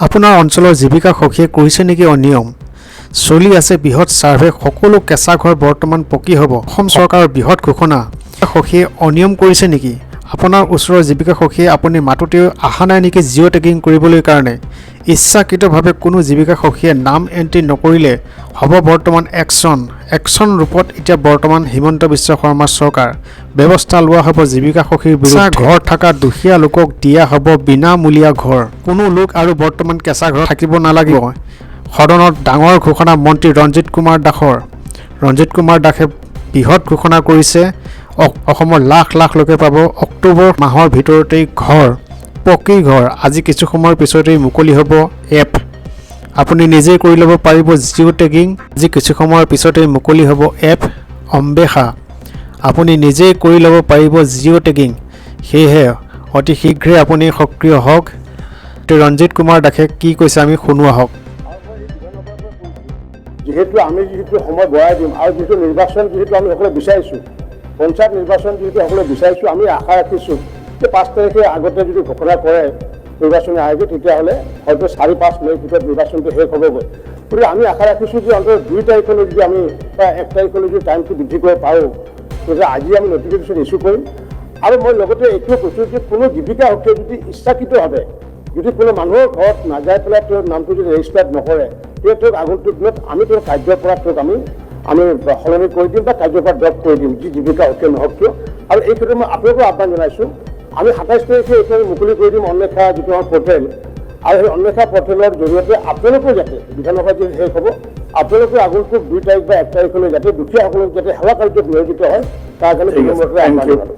আপোনাৰ অঞ্চলৰ জীৱিকা সখীয়ে কৰিছে নেকি অনিয়ম? চলি আছে বৃহৎ ছাৰ্ভে, সকলো কেঁচা ঘৰ বৰ্তমান পকী হ'ব। অসম চৰকাৰৰ বৃহৎ ঘোষণা। সখীয়ে অনিয়ম কৰিছে নেকি? আপোনাৰ ওচৰৰ জীৱিকা সখীয়ে আপুনি মাতোতেও অহা নাই নেকি জিঅ' টেগিং কৰিবলৈ কাৰণে? ইচ্ছাকৃতভাৱে কোনো জীৱিকা সখীয়ে নাম এণ্ট্ৰি নকৰিলে হ'ব বৰ্তমান একশ্যন ৰূপত এতিয়া বৰ্তমান হিমন্ত বিশ্ব শৰ্মাৰ চৰকাৰ। ব্যৱস্থা লোৱা হ'ব জীৱিকা সখীৰ বিৰুদ্ধে। ঘৰ থকা দুখীয়া লোকক দিয়া হ'ব বিনামূলীয়া ঘৰ। কোনো লোক আৰু বৰ্তমান কেঁচা ঘৰত থাকিব নালাগিব। সদনত ডাঙৰ ঘোষণা মন্ত্ৰী ৰঞ্জিত কুমাৰ দাসৰ। ৰঞ্জিত কুমাৰ দাসে বৃহৎ ঘোষণা কৰিছে। অসমৰ লাখ লাখ লোকে পাব অক্টোবৰ মাহৰ ভিতৰতেই ঘৰ, পকী ঘৰ। আজি কিছু সময়ৰ পিছতেই মুকলি হ'ব এপ। আপুনি নিজেই কৰি ল'ব পাৰিব জিঅ' টেগিং। আজি কিছু সময়ৰ পিছতেই মুকলি হ'ব এপ অম্বেষা। আপুনি নিজেই কৰি ল'ব পাৰিব জিঅ' টেগিং। সেয়েহে অতি শীঘ্ৰে আপুনি সক্ৰিয় হওক। ৰঞ্জিত কুমাৰ দাসে কি কৈছে আমি শুনোৱা হওক। যিহেতু আমি সময় বঢ়াই দিম আৰু যিহেতু নিৰ্বাচন যিহেতু আমি সকলোৱে বিচাৰিছোঁ, পঞ্চায়ত নিৰ্বাচন যিহেতু সকলোৱে বিচাৰিছোঁ, আমি আশা ৰাখিছোঁ যে 5 তাৰিখে আগতে যদি ঘোষণা কৰে নিৰ্বাচনী আয়োগে, তেতিয়াহ'লে হয়তো 4-5 মে'ৰ ভিতৰত নিৰ্বাচনটো শেষ হ'বগৈ। গতিকে আমি আশা ৰাখিছোঁ যে অন্তত 2 তাৰিখলৈ যদি আমি বা 1 তাৰিখলৈ যদি টাইমটো বৃদ্ধি কৰিব পাৰোঁ, তেতিয়া আজি আমি নটিফিকেশ্যন ইছ্যু কৰিম। আৰু মই লগতে এইটোও কৈছোঁ যে কোনো জীৱিকা সখীয়ে যদি ইচ্ছাকৃতভাৱে যদি কোনো মানুহৰ ঘৰত নাযাই পেলাই তেওঁৰ নামটো যদি ৰেজিষ্টাৰ্ড নকৰে, তেতিয়া তেওঁক আগন্তুক দিনত আমি তেওঁৰ কাৰ্যৰ পৰা তেওঁক আমি সলনি কৰি দিম বা কাৰ্যৰ পৰা ড্ৰপ কৰি দিম, যি জীৱিকা সখীয়ে নহওক কিয়। আৰু এই ক্ষেত্ৰত মই আপোনালোকো আহ্বান জনাইছোঁ, আমি 27 তাৰিখে এইটো মুকলি কৰি দিম অন্বেষা যিটো আমাৰ পৰ্টেল। আৰু সেই অন্বেষা পৰ্টেলৰ জৰিয়তে আপোনালোকেও যাতে বিধানসভা যদি শেষ হ'ব, আপোনালোকে আগন্তুক 2 তাৰিখ বা 1 তাৰিখলৈ যাতে দুখীয়াসকলক যাতে সেৱা কাৰ্যত নিয়োজিত হয়, তাৰ কাৰণে আহ্বান জনালোঁ।